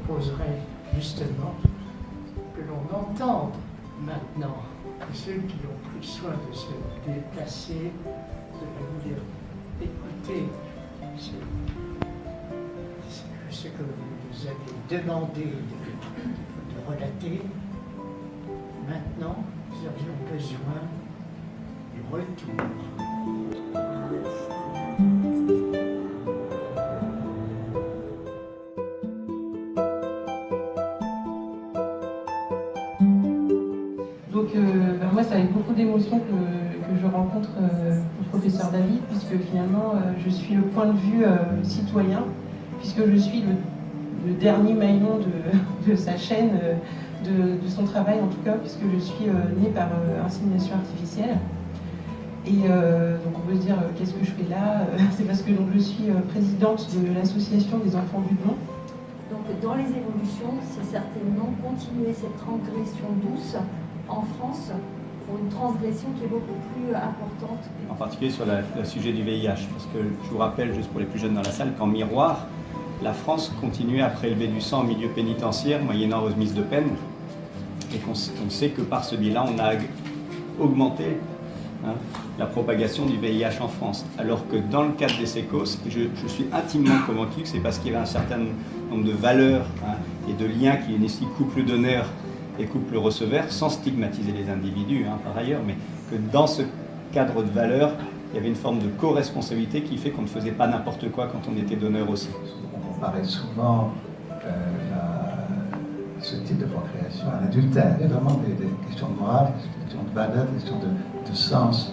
proposerais justement que l'on entende maintenant ceux qui ont pris soin de se déplacer, d'écouter ce que vous avez demandé de relater. Maintenant, nous aurions besoin du retour. Donc moi c'est avec beaucoup d'émotion que je rencontre le professeur David, puisque finalement je suis le point de vue citoyen, puisque je suis le dernier maillon de sa chaîne, de son travail en tout cas, puisque je suis née par insémination artificielle. Et donc on peut se dire qu'est-ce que je fais là? C'est parce que donc, je suis présidente de l'association des enfants du don. Donc dans les évolutions, c'est certainement continuer cette transgression douce en France pour une transgression qui est beaucoup plus importante. En particulier sur le sujet du VIH, parce que je vous rappelle, juste pour les plus jeunes dans la salle, qu'en miroir, la France continuait à prélever du sang en milieu pénitentiaire, moyennant remise de peine, et qu'on sait que par ce bilan, on a augmenté la propagation du VIH en France. Alors que dans le cadre des sécos, je suis intimement convaincu que c'est parce qu'il y avait un certain nombre de valeurs et de liens qui unissent couple donneur et couple receveur, sans stigmatiser les individus par ailleurs, mais que dans ce cadre de valeurs, il y avait une forme de co-responsabilité qui fait qu'on ne faisait pas n'importe quoi quand on était donneur aussi. On comparait souvent ce type de procréation à l'adultère. Il y a vraiment des questions de morale, des questions de valeur, des questions de sens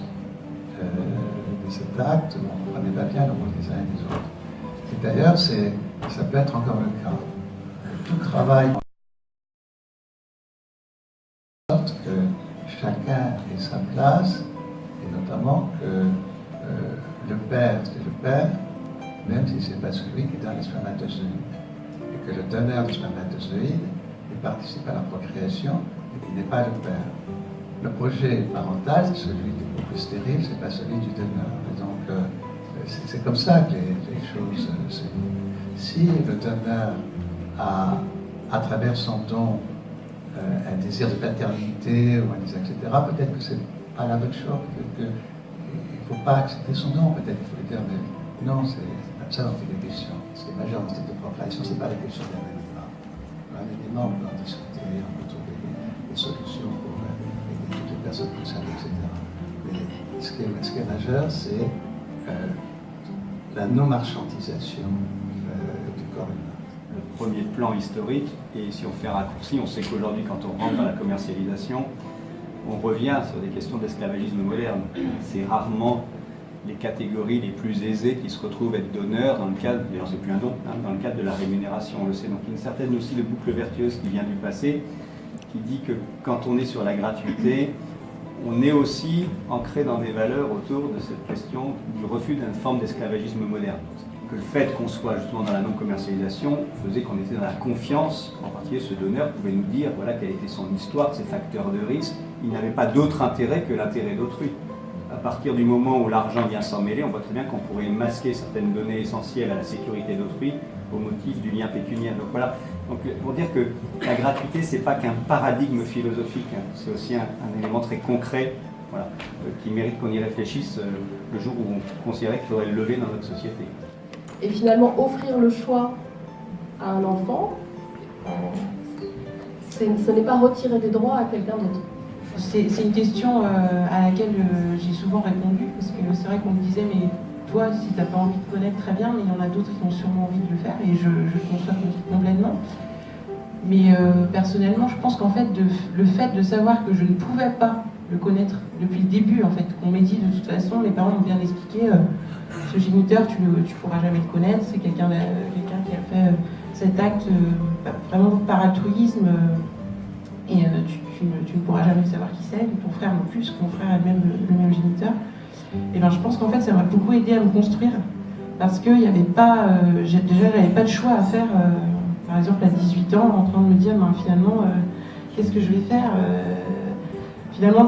de cet acte. On ne comprenait pas bien le rôle des uns et des autres. Et d'ailleurs, ça peut être encore le cas. Tout travail que chacun ait sa place, et notamment que le père, c'est le père, même si ce n'est pas celui qui donne les spermatozoïdes, et que le donneur de spermatozoïdes participe à la procréation et qui n'est pas le père. Le projet parental, c'est celui du couple stérile, c'est pas celui du donneur. Et donc, c'est comme ça que les choses se vivent. Si le donneur a, à travers son don, un désir de paternité ou un désir, etc., peut-être que c'est pas la bonne chose, qu'il ne faut pas accepter son don, peut-être qu'il faut lui dire, mais non, c'est comme ça dont il est question. Ce qui est majeur dans cette procréation, c'est pas la question d'un élément. Un élément, on peut en discuter, on peut trouver des solutions pour aider toutes les personnes concernées, etc. Mais ce qui est majeur, c'est la non-marchandisation du corps humain. Le premier plan historique, et si on fait un raccourci, on sait qu'aujourd'hui, quand on rentre dans la commercialisation, on revient sur des questions d'esclavagisme moderne. C'est rarement les catégories les plus aisées qui se retrouvent être donneurs dans le cadre, d'ailleurs c'est plus un don, dans le cadre de la rémunération, on le sait. Donc il y a une certaine aussi de boucle vertueuse qui vient du passé, qui dit que quand on est sur la gratuité, on est aussi ancré dans des valeurs autour de cette question du refus d'une forme d'esclavagisme moderne. Que le fait qu'on soit justement dans la non-commercialisation faisait qu'on était dans la confiance, en particulier ce donneur pouvait nous dire voilà quelle était son histoire, ses facteurs de risque, il n'avait pas d'autre intérêt que l'intérêt d'autrui. À partir du moment où l'argent vient s'en mêler, on voit très bien qu'on pourrait masquer certaines données essentielles à la sécurité d'autrui au motif du lien pécuniaire. Donc voilà, donc, pour dire que la gratuité, c'est pas qu'un paradigme philosophique, c'est aussi un élément très concret, voilà, qui mérite qu'on y réfléchisse le jour où on considérait qu'il faudrait le lever dans notre société. Et finalement, offrir le choix à un enfant, ce n'est pas retirer des droits à quelqu'un d'autre. C'est une question à laquelle j'ai souvent répondu, parce que c'est vrai qu'on me disait, mais toi, si tu n'as pas envie de connaître, très bien, mais il y en a d'autres qui ont sûrement envie de le faire, et je conçois complètement. Mais personnellement, je pense qu'en fait, le fait de savoir que je ne pouvais pas le connaître depuis le début, en fait, qu'on m'ait dit de toute façon, mes parents m'ont bien expliqué, ce géniteur, tu ne pourras jamais le connaître, c'est quelqu'un qui a fait cet acte vraiment par altruisme, et tu ne pourras jamais savoir qui c'est, ton frère non plus, ton frère est même le même géniteur. Et ben, je pense qu'en fait, ça m'a beaucoup aidé à me construire, parce qu'il n'y avait pas, j'avais pas de choix à faire, par exemple à 18 ans, en train de me dire, ben, finalement, qu'est-ce que je vais faire finalement,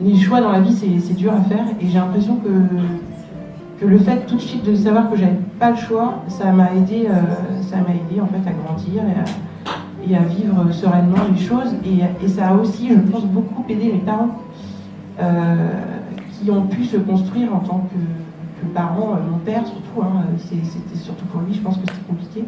les choix dans la vie, c'est dur à faire, et j'ai l'impression que le fait tout de suite de savoir que j'avais pas le choix, ça m'a aidé en fait à grandir et à vivre sereinement les choses. Et ça a aussi, je pense, beaucoup aidé les parents qui ont pu se construire en tant que parents. Mon père, surtout, hein, c'était surtout pour lui, je pense que c'était compliqué.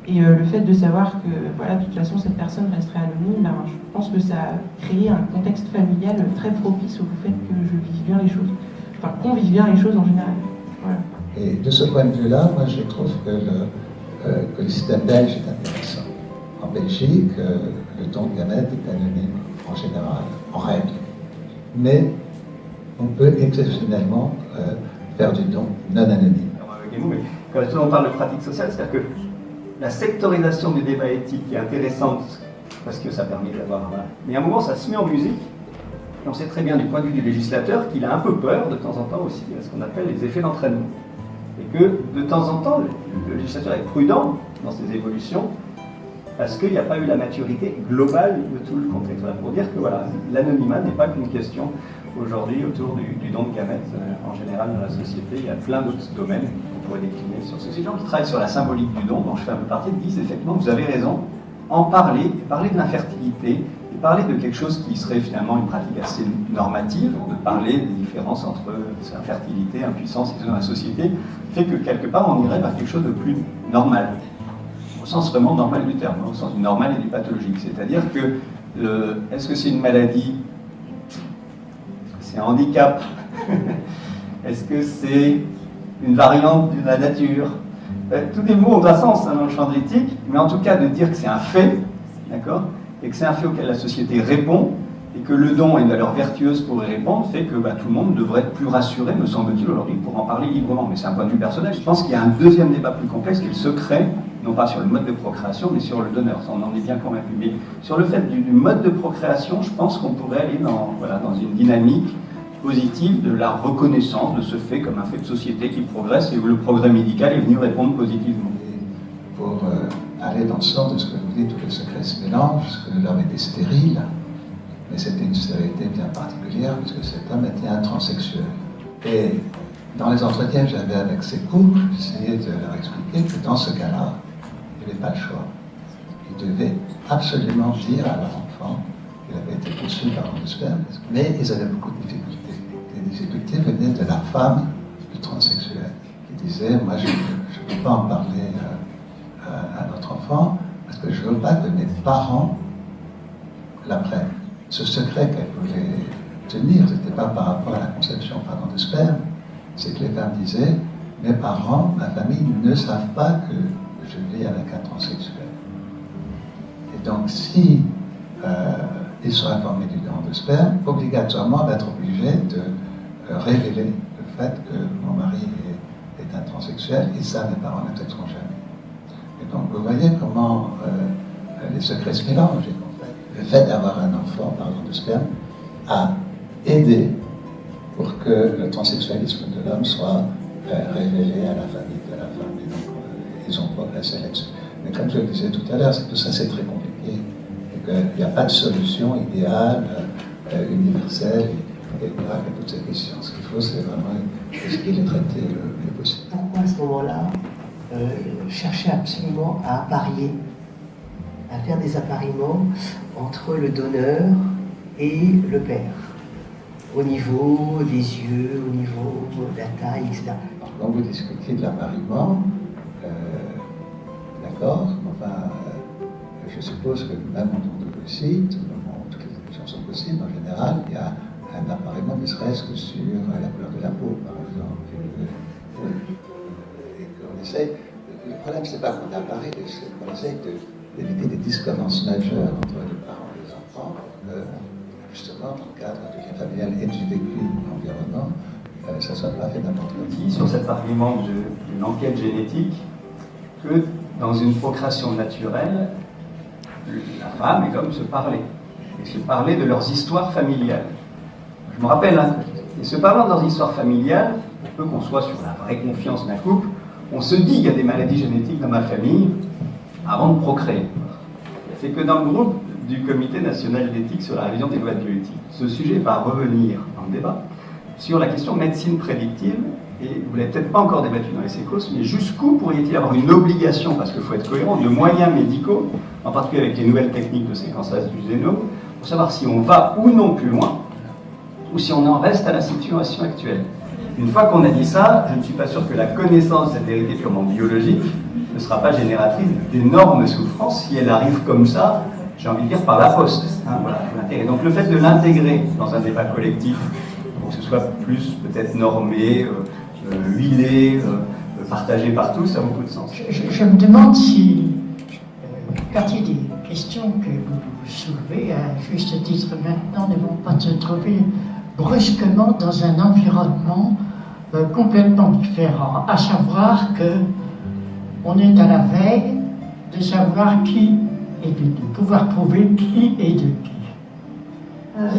Et le fait de savoir que, voilà, de toute façon, cette personne resterait anonyme, ben, je pense que ça a créé un contexte familial très propice au fait que je vive bien les choses. Enfin, qu'on vive bien les choses en général. Voilà. Et de ce point de vue-là, moi je trouve que le système belge est intéressant. En Belgique, le don de gamètes est anonyme en général, en règle. Mais on peut exceptionnellement faire du don non anonyme. Quand on parle de pratique sociale, c'est-à-dire que la sectorisation du débat éthique est intéressante parce que ça permet d'avoir... Voilà. Mais à un moment, ça se met en musique. Et on sait très bien du point de vue du législateur qu'il a un peu peur de temps en temps aussi à ce qu'on appelle les effets d'entraînement. Et que de temps en temps, le législateur est prudent dans ses évolutions parce qu'il n'y a pas eu la maturité globale de tout le contexte. Voilà, pour dire que voilà, l'anonymat n'est pas qu'une question aujourd'hui autour du don de gamètes en général dans la société. Il y a plein d'autres domaines qu'on pourrait décliner sur ce. Ces gens qui travaillent sur la symbolique du don, dont je fais un peu partie, disent effectivement, vous avez raison, en parler de l'infertilité, et parler de quelque chose qui serait finalement une pratique assez normative, de parler des différences entre infertilité, impuissance dans la société, fait que quelque part on irait vers quelque chose de plus normal, au sens vraiment normal du terme, au sens du normal et du pathologique. C'est-à-dire que, est-ce que c'est une maladie? Est-ce que c'est un handicap? Est-ce que c'est une variante de la nature? Tous les mots ont un sens dans le champ de l'éthique, mais en tout cas de dire que c'est un fait, d'accord, et que c'est un fait auquel la société répond, et que le don a une valeur vertueuse pour y répondre, fait que tout le monde devrait être plus rassuré, me semble-t-il, aujourd'hui, pour en parler librement. Mais c'est un point de vue personnel. Je pense qu'il y a un deuxième débat plus complexe qui est le secret, non pas sur le mode de procréation, mais sur le donneur. Ça, on en est bien convaincu. Mais sur le fait du mode de procréation, je pense qu'on pourrait aller dans une dynamique positive de la reconnaissance de ce fait comme un fait de société qui progresse et où le progrès médical est venu répondre positivement. Et pour aller dans le sens de ce que vous dites, où les secrets se mélangent, parce que l'homme était stérile, mais c'était une stérilité bien particulière, puisque cet homme était un transsexuel. Et dans les entretiens que j'avais avec ces couples, j'essayais de leur expliquer que dans ce cas-là, il n'y avait pas le choix. Ils devaient absolument dire à leur enfant qu'il avait été conçu par un sperme, mais ils avaient beaucoup de difficultés. Les difficultés venaient de la femme du transsexuel, qui disait, moi je ne peux pas en parler à notre enfant, parce que je ne veux pas que mes parents l'apprennent. Ce secret qu'elle voulait tenir, ce n'était pas par rapport à la conception de sperme, c'est que les femmes disaient, mes parents, ma famille ne savent pas que je vis avec un transsexuel. Et donc si ils sont informés du don de sperme, obligatoirement on va être obligé de révéler le fait que mon mari est un transsexuel, et ça mes parents ne t'aideront jamais. Et donc vous voyez comment les secrets se mélangent. Le fait d'avoir un enfant, par exemple de sperme, a aidé pour que le transsexualisme de l'homme soit révélé à la famille de la femme. Et donc, ils ont progressé là-dessus. Mais comme je le disais tout à l'heure, tout ça c'est très compliqué. Et qu'il n'y a pas de solution idéale, universelle, et à toutes ces questions. Ce qu'il faut, c'est vraiment essayer de les traiter le mieux possible. Pourquoi à ce moment-là chercher absolument à apparier, à faire des appariements entre le donneur et le père, au niveau des yeux, au niveau de la taille, etc. Quand vous discutez de l'appariement, d'accord, enfin, je suppose que même en tant que site, toutes les évolutions sont possibles, en général, il y a un appariement ne serait-ce que sur la couleur de la peau, par exemple. Et qu'on essaie, le problème, c'est pas qu'on apparaît, c'est qu'on essaie d'éviter des discordances majeures entre les parents et les enfants, justement, dans le cadre du lien familial et du vécu environnement, ça ne soit pas fait n'importe quoi. Sur cet argument d'une enquête génétique, que dans une procréation naturelle, la femme et l'homme se parlaient. Et se parlaient de leurs histoires familiales. Je me rappelle, et se parlant de leurs histoires familiales, pour peu qu'on soit sur la vraie confiance d'un couple, on se dit qu'il y a des maladies génétiques dans ma famille avant de procréer. C'est que dans le groupe du Comité national d'éthique sur la révision des lois de bioéthique, ce sujet va revenir dans le débat, sur la question médecine prédictive, et vous ne l'avez peut-être pas encore débattu dans les sécos, mais jusqu'où pourrait-il y avoir une obligation, parce qu'il faut être cohérent, de moyens médicaux, en particulier avec les nouvelles techniques de séquençage du génome, pour savoir si on va ou non plus loin, ou si on en reste à la situation actuelle. Une fois qu'on a dit ça, je ne suis pas sûr que la connaissance de cette vérité purement biologique ne sera pas génératrice d'énormes souffrances si elle arrive comme ça, j'ai envie de dire, par la poste. Hein, voilà, donc le fait de l'intégrer dans un débat collectif, pour que ce soit plus peut-être normé, huilé, partagé par tous, ça a beaucoup de sens. Je me demande si, partie des questions que vous soulevez, à juste titre maintenant, ne vont pas se trouver brusquement dans un environnement complètement différent, à savoir que on est à la veille de savoir qui est de pouvoir prouver qui est de qui.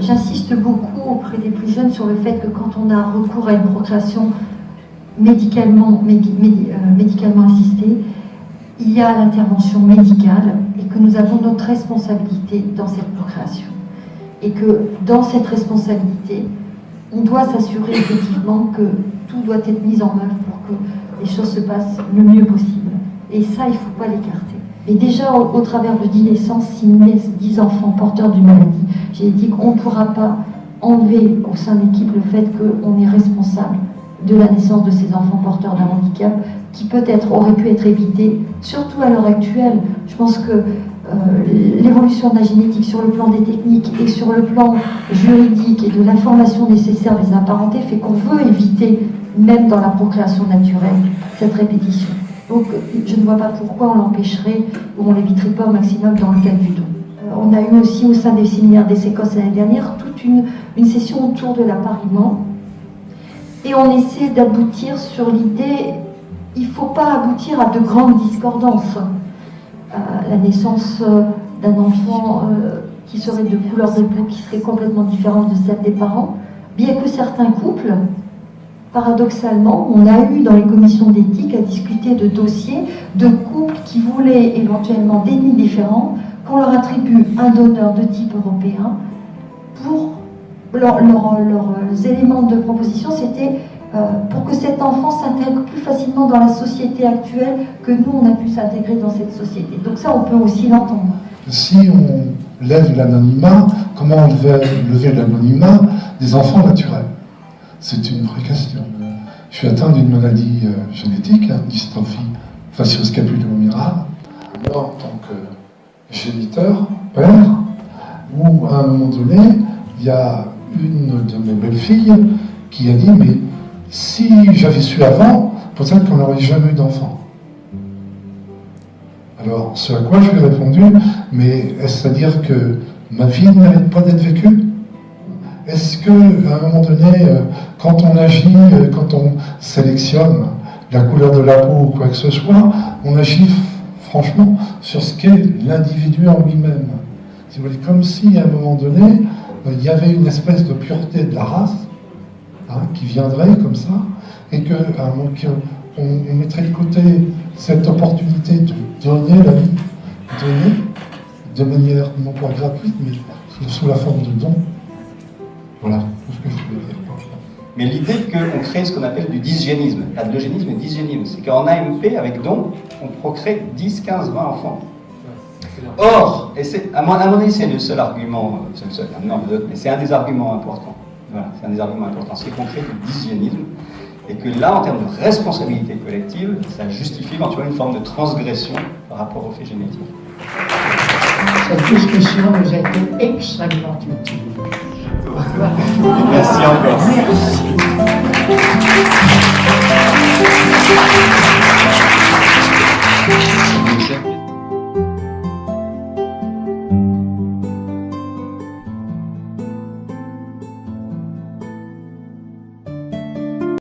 J'insiste beaucoup auprès des plus jeunes sur le fait que quand on a recours à une procréation médicalement assistée, il y a l'intervention médicale et que nous avons notre responsabilité dans cette procréation. Et que dans cette responsabilité, on doit s'assurer effectivement que tout doit être mis en œuvre pour que les choses se passent le mieux possible. Et ça, il ne faut pas l'écarter. Et déjà, au travers de 10 naissances, si nous naissent 10 enfants porteurs d'une maladie, j'ai dit qu'on ne pourra pas enlever au sein de l'équipe le fait qu'on est responsable de la naissance de ces enfants porteurs d'un handicap qui peut-être aurait pu être évité, surtout à l'heure actuelle. Je pense que l'évolution de la génétique sur le plan des techniques et sur le plan juridique et de l'information nécessaire des apparentés fait qu'on veut éviter, même dans la procréation naturelle, cette répétition. Donc je ne vois pas pourquoi on l'empêcherait ou on l'éviterait pas au maximum dans le cas du don. On a eu aussi au sein des séminaires des séquences l'année dernière toute une session autour de l'appariement et on essaie d'aboutir sur l'idée, il ne faut pas aboutir à de grandes discordances. La naissance d'un enfant qui serait de couleur de peau qui serait complètement différente de celle des parents, bien que certains couples, paradoxalement, on a eu dans les commissions d'éthique à discuter de dossiers de couples qui voulaient éventuellement des nids différents, qu'on leur attribue un donneur de type européen. Pour leurs éléments de proposition, c'était pour que cet enfant s'intègre plus facilement dans la société actuelle que nous, on a pu s'intégrer dans cette société. Donc ça, on peut aussi l'entendre. Si on lève l'anonymat, comment on devait lever l'anonymat des enfants naturels? C'est une vraie question. Je suis atteint d'une maladie génétique, dystrophie facioscapulo-humérale. Alors, en tant que géniteur, père, où à un moment donné, il y a une de mes belles-filles qui a dit « Mais si j'avais su avant, peut-être qu'on n'aurait jamais eu d'enfant. » Alors, ce à quoi je lui ai répondu « Mais est-ce à dire que ma vie ne mérite pas d'être vécue ? Est-ce qu'à un moment donné, quand on agit, quand on sélectionne la couleur de la peau ou quoi que ce soit, on agit franchement sur ce qu'est l'individu en lui-même? Si vous voulez, comme si à un moment donné, il y avait une espèce de pureté de la race qui viendrait comme ça, et qu'on mettrait de côté cette opportunité de donner la vie, donner de manière non pas gratuite, mais sous la forme de don. Voilà tout ce que je voulais dire. Mais l'idée qu'on crée ce qu'on appelle du dysgénisme, pas de l'eugénisme, mais dysgénisme, c'est qu'en AMP, avec don, on procrée 10, 15, 20 enfants. Or, et à mon avis, c'est le seul argument, c'est le seul, non, mais c'est un des arguments importants. Voilà, c'est un des arguments importants, c'est qu'on crée du dysgénisme, et que là, en termes de responsabilité collective, ça justifie éventuellement une forme de transgression par rapport aux faits génétiques. Cette discussion nous a été extrêmement utile. Merci encore. Merci.